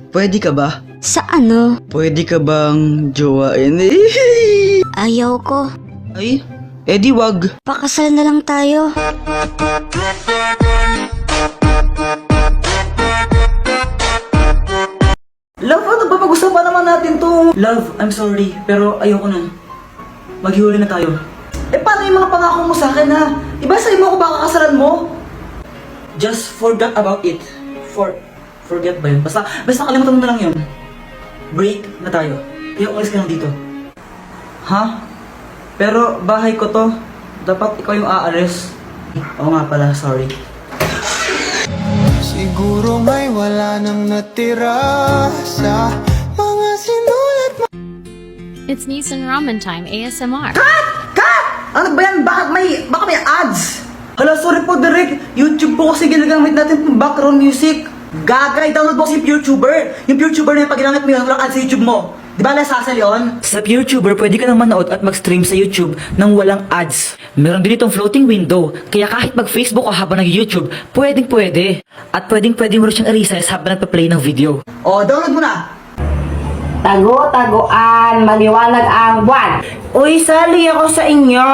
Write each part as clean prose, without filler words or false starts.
Pwede ka ba? Sa ano? Pwede ka bang jowain? Ayaw ko. Ay, edi wag. Pakasal na lang tayo. Love, ano ba? Pag-usapan naman natin to. Love, I'm sorry, pero ayoko na. Maghihuli na tayo. Eh, paano yung mga pangako mo sa akin, ha? Iba sa'yo mo ako baka kasalan mo? Just forget about it. Forget ba yun? Basta kalimutan mo na lang yun. Break na tayo. Kaya umalis ka lang dito. Ha? Pero bahay ko to. Dapat ikaw yung aalis. Oo nga pala, sorry. Siguro may wala nang natira sa mga sinulat mo. It's Nissan Ramen Time ASMR. Ano ba yan? Baka may ads? Hala, sorry po, Derek. YouTube po kasi ginagamit natin pang background music. Gagay, download mo si PureTuber. Yung PureTuber na yung pag ginamit mo yun, walang ads sa YouTube mo. Di ba nasasal yun? Sa PureTuber, pwede ka nang manood at mag-stream sa YouTube nang walang ads. Meron din itong floating window, kaya kahit mag-Facebook o habang nag-YouTube, pwedeng-pwede. At pwedeng-pwede mo rin siyang i-resize habang nagpa-play ng video. O, download mo na! Tago-taguan, maliwanag ang buwan. Uy, sali ako sa inyo.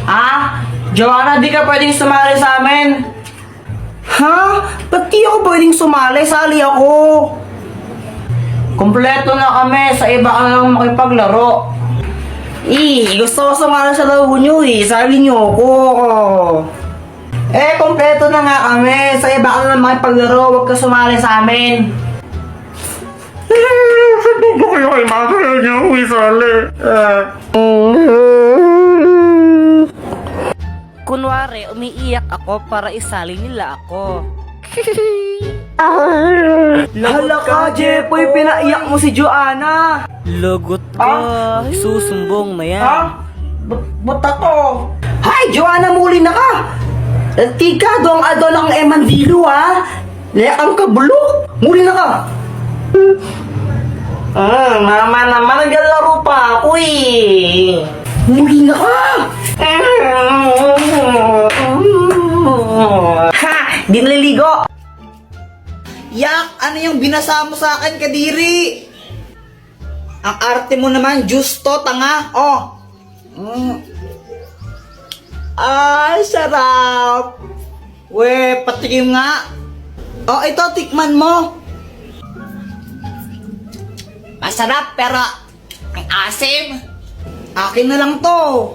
Ah? Joanna, di ka pwedeng sumali sa amin. Ha? Ba't di ako pwedeng sumali? Sali ako. Kompleto na kami. Sa iba ka lang makipaglaro. Gusto ko sumali sa laro nyo Sali nyo ako. Kompleto na nga kami. Sa iba ka lang makipaglaro. Huwag ka sumali sa amin. Sabi ko kayo kay mama niya ako isali. Kunwari, umiiyak ako para isali nila ako. Hala ka, Jepoy, pinaiyak mo si Joanna. Lagot ka, susumbong na yan. Ba't ako? Hay, Joanna, muli na ka. Tika, doang adol ang Emandilo, ha? Layak ang kabulok. Muli na ka. Mama naman, naglalaro pa ako Muli na ka! Ha! Di naliligo! Yak! Ano yung binasa mo sa akin, Kadiri? Ang arte mo naman, justo, tanga! Ay, sarap! We, patikim nga! Ito, tikman mo! Masarap, pero ang asim. Akin na lang to.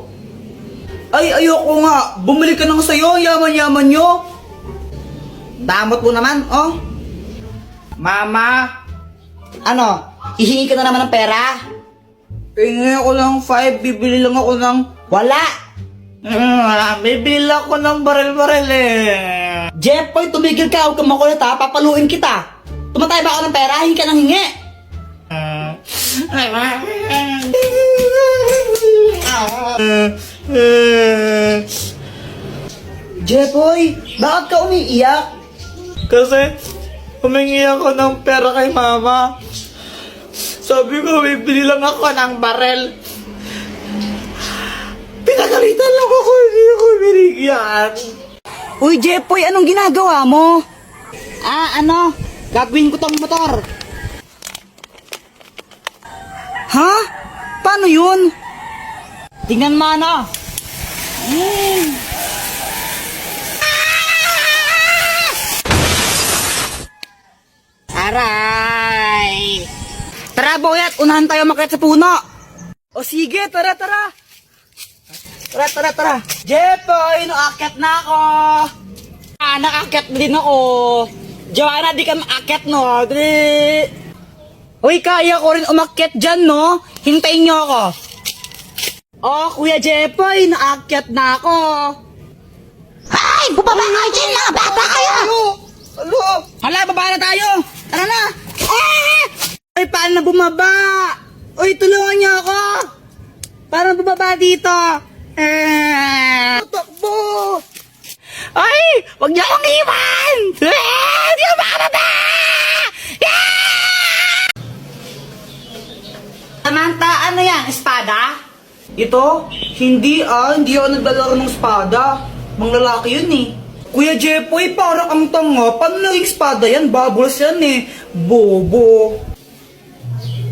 Ay, ayoko nga. Bumili ka nang sayo, yaman-yaman nyo. Damot mo naman, Mama. Ano, hihingi ka na naman ng pera? Hingi ako ng 5, bibili lang ako ng... Wala. Bibili lang ako ng baril-baril Jepoy, tumigil ka, huwag kang makulit ha, papaluin kita. Tumatay ba ako ng pera, hingi ka ng hingi. Jepoy, bakit ka umiiyak? Kasi humingi ako ng pera kay mama. Sabi ko, bibili lang ako ng barel. Pinagalitan lang ako, hindi ako binigyan. Uy, Jepoy, anong ginagawa mo? Gagawin ko tong motor. Ha? Paano yun? Tingnan mo Aray! Tara, boyat! Unahan tayo makit sa puno! O sige, tara! Tara! Jepoy, naakyat na ako! Naakyat din ako! Joanna, di ka maakyat, no? Dali! Uy, kaya ko rin umakyat dyan, no? Hintayin nyo ako. Kuya Jepoy, naakyat na ako. Ay! Bumaba kayo dyan, mga bata kayo! Hala, baba na tayo! Tara na! Ay, paano na bumaba? Uy, tulungan nyo ako! Paano bumaba dito? Takbo! Ay! Huwag niyo akong iwan! Hindi ako makababa! Samantha, ano yan? Espada? Ito? Hindi ako naglalaro ng espada. Mga lalaki yun Kuya Jepoy, parang ang tanga. Paano naging espada yan? Bubbles yan eh. Bobo.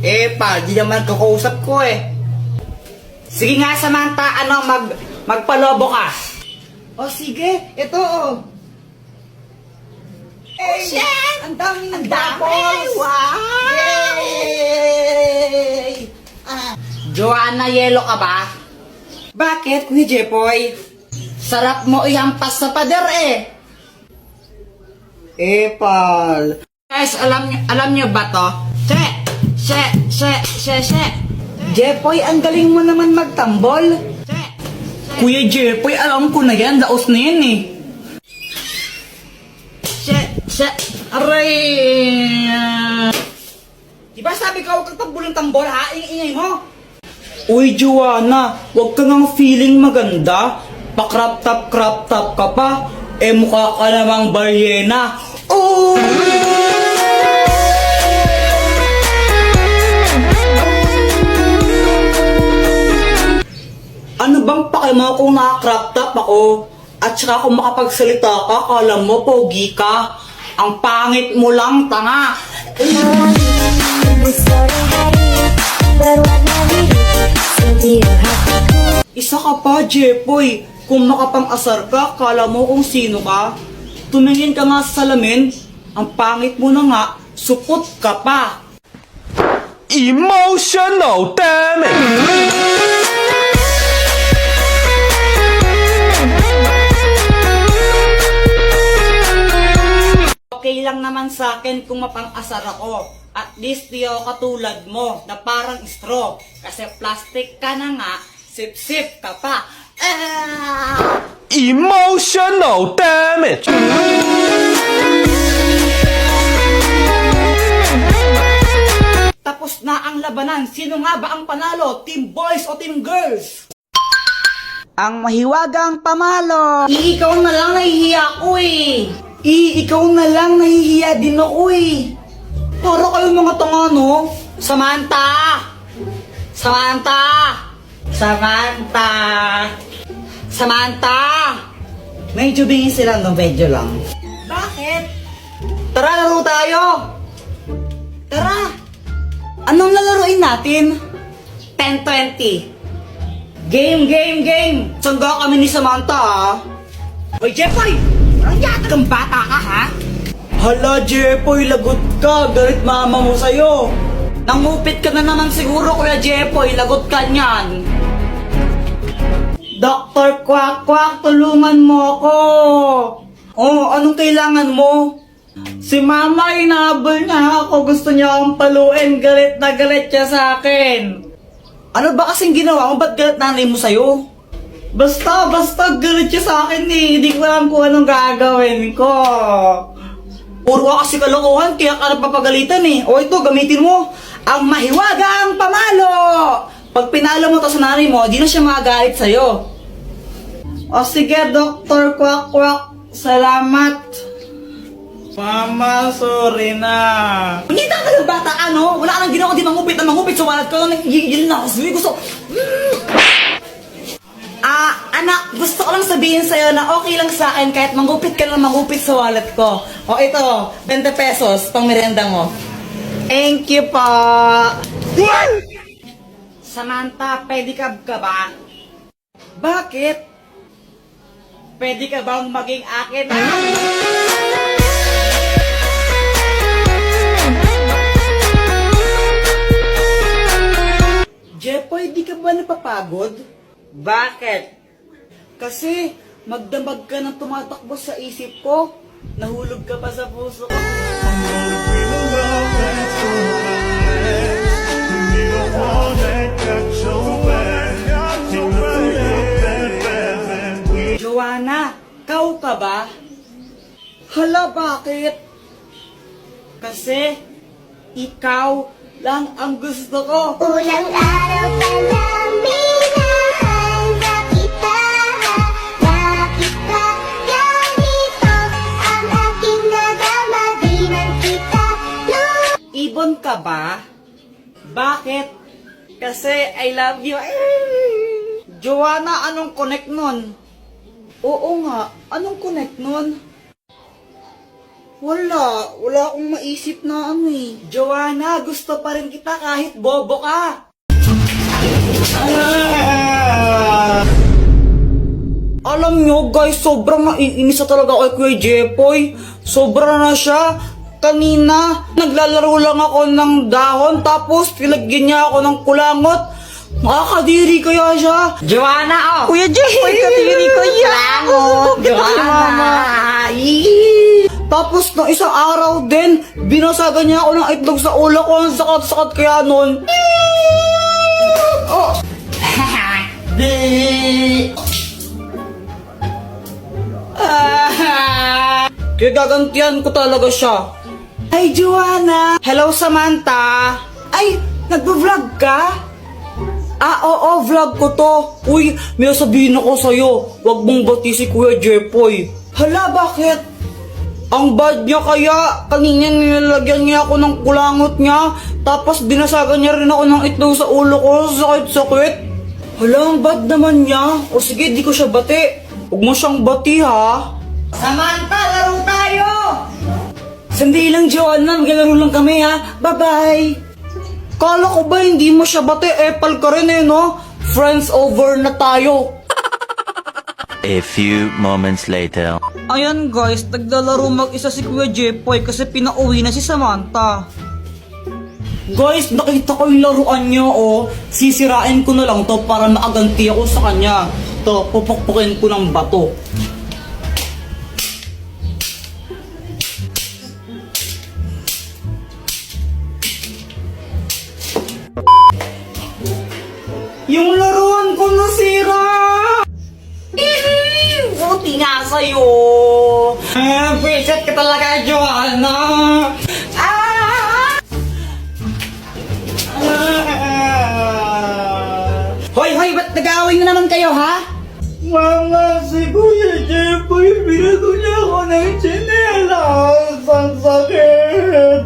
Di naman kakausap ko eh. Sige nga, Samantha, magpalobo ka. O sige, ito oh. Shit! Ang daming Ang bubbles. dami! Wow! Yay! Joanna, yelo ka ba? Bakit, Kuya Jepoy? Sarap mo ihampas sa pader eh. Pal. Guys, alam niyo ba to? Jepoy, ang galing mo naman magtambol. Kuya Jepoy, alam ko na yan. Daos na yan eh. Aray! Diba sabi ka huwag kang tambol ng tambol ha? Ingay mo. Uy, Joanna, huwag ka ngang feeling maganda. Pa-crop top ka pa. Mukha ka namang balyena. Oh! Ano bang pake mo kung naka-crop top ako? At saka kung makapagsalita ka, kala mo pogi ka. Ang pangit mo lang, tanga. Isa ka pa, Jepoy. Kung makapang-asar ka, kala mo kung sino ka. Tumingin ka nga sa salamin. Ang pangit mo na nga, supot ka pa. Emotional damage! Okay lang naman sa akin kung mapang-asar ako. At least di ako katulad mo na parang straw. Kasi plastic ka na nga, sip-sip ka pa. Emotional damage! Tapos na ang labanan. Sino nga ba ang panalo? Team boys o team girls? Ang mahiwagang pamalo. Ikaw na lang nahihiya ko eh. Ikaw na lang nahihiya din ako eh. Para kayo mga tanga no? Samantha! Samantha! Samantha! Samantha! Medyo bingin sila no, medyo lang. Bakit? Tara, laro tayo! Tara! Anong lalaroin natin? 10-20. Game! Sangga kami ni Samantha ah. Hoy, Jeffoy! Parang yata kang bata ka ha? Hala, Jeffoy, lagot ka. Galit mama mo sa'yo. Nangupit ka na naman siguro, Kuya Jeffoy. Lagot ka niyan. Dr. Quack, tulungan mo ako. Oh, anong kailangan mo? Si mama, inaabol niya ako. Gusto niya akong paluin. Galit na galit siya sa akin. Ano ba kasing ginawa mo? Ba't galit nanay mo sa'yo? Basta, galit siya sa akin eh. Hindi ko alam kung anong gagawin ko. Puro ka kasi kalokohan, kaya ka napapagalitan eh. O ito, gamitin mo ang mahiwagang pamalo. Pag pinalo mo to sa nanay mo, di na siya magagalit sa'yo. O sige, Dr. Quack, salamat. Mama, sorry na. Hindi ka ng bata ka, no? Wala ka nang ginawa, di mangupit. Sumalat ka lang, nagigil na ako. Gusto. Anak, gusto ko lang sabihin sa'yo na okay lang sa akin kahit mangupit ka lang mangupit sa wallet ko. O ito, 20 pesos, pang merienda mo. Thank you po. Samantha, pedicab ka ba? Bakit? Pwede ka bang maging akin? Jeffoy, di ka ba napapagod? Bakit? Kasi magdamag ka ng tumatakbo sa isip ko. Nahulog ka pa sa puso ko. Joanna, kau ka ba? Hala, bakit? Kasi ikaw lang ang gusto ko. Ulang araw pa lang minahanda kita. Bakit ba ganito ang aking nadama? Di man kita Ibon ka ba? Bakit? Kasi I love you. Joanna, anong connect nun? Oo nga, anong connect nun? Wala akong maisip na ano eh. Joanna, gusto pa rin kita kahit bobo ka. Alam nyo guys, sobrang naiinis na talaga ako kay Kuya Jepoy. Sobra na siya. Kanina, naglalaro lang ako ng dahon tapos nilagyan niya ako ng kulangot. Makakadiri kaya siya. Joanna, oh! Kuya Jepoy, kadiri ko yan. Joanna! Tapos nung isang araw din, binasagan niya ako ng itlog sa ulo ko. Ang sakat-sakat kaya nun. Oh. Kaya gagantihan ko talaga siya. Ay, Joanna! Hello, Samantha! Ay, nagbo-vlog ka? Oo, vlog ko to. Uy, may sabihin ako sa'yo. Huwag mong bati si Kuya Jepoy. Hala, bakit? Ang bad niya kaya. Kanina nilalagyan niya ako ng kulangot niya. Tapos binasagan niya rin ako ng itlog sa ulo ko. Sakit-sakit. Hala, ang bad naman niya. O sige, di ko siya bati. Huwag mo siyang bati, ha? Samantha, laro tayo! Sandali lang, Joanna. Maglalaro lang kami, ha? Bye-bye! Kala ko ba hindi mo siya bati? Epal ka rin eh, no? Friends over na tayo. A few moments later. Ayan guys, naglalaro mag-isa si Kuya Jepoy kasi pinauwi na si Samantha. Guys, nakita ko yung laruan niya, oh. Sisirain ko na lang to para maaganti ako sa kanya. To, pupukpukin ko ng bato. Yung laruan ko nasira! Buti nga sa'yo! Visit ka talaga, Joanna! Hoy, ba't nag-aaway na naman kayo, ha? Mama, si Kuya Jepoy, binago niya ako ng tsinelas. Ang sakit!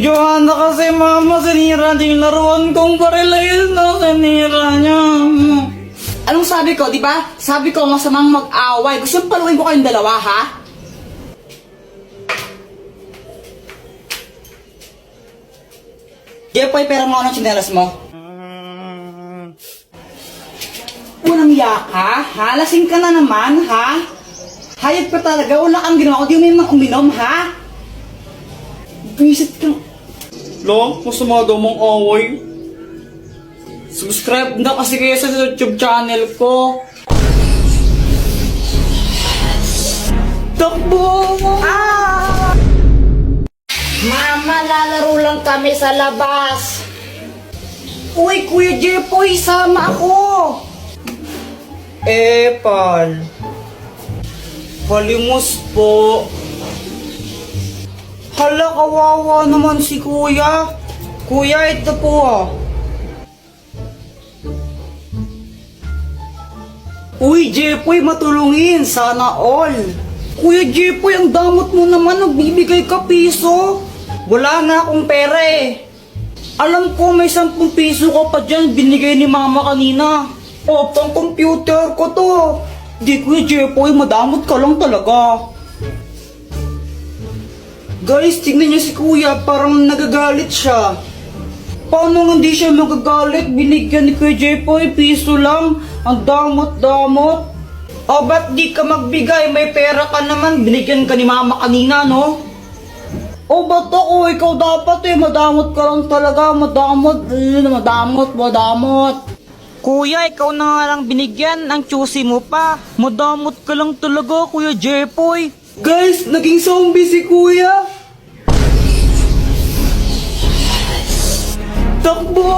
Joanna kasi, Mama, sinira niya yung laruan kong parilayan na sinira niya. Anong sabi ko, di ba? Sabi ko, masamang mag-away. Gusto yung paluin ko kayong dalawa, ha? Jepoy, pera mo ako ng tsinelas mo. Walang yaka, ha? Lasing ka na naman, ha? Hayag ka talaga, wala kang ginawa. Di mo yung uminom, ha? Visit ka. Lo, masama daw mong away. Subscribe na kasi kayo sa YouTube channel ko. Takbo! Mama, lalaro lang kami sa labas. Uy, Kuya Jepoy, sama ako! Pal. Palimos po. Hala, kawawa naman si Kuya. Kuya, ito po ah. Uy, Jepoy, matulungin. Sana all. Kuya Jepoy, ang damot mo naman. Nagbibigay ka piso. Wala na akong pera eh. Alam ko may 10 piso ko pa dyan. Binigay ni Mama kanina. O, pang computer ko to. Di, Kuya Jepoy, madamot ka lang talaga. Guys, tingnan niyo si Kuya, parang nagagalit siya. Paano hindi siya magagalit? Binigyan ni Kuya Jepoy, piso lang. Ang damot-damot. O, ba't di ka magbigay? May pera ka naman. Binigyan ka ni Mama kanina, no? O, ba't ako? Ikaw dapat eh. Madamot ka lang talaga. Madamot. Madamot. Kuya, ikaw na nga lang binigyan. Ang choosy mo pa. Madamot ka lang talaga, Kuya Jepoy. Guys, naging zombie si Kuya. Takbo!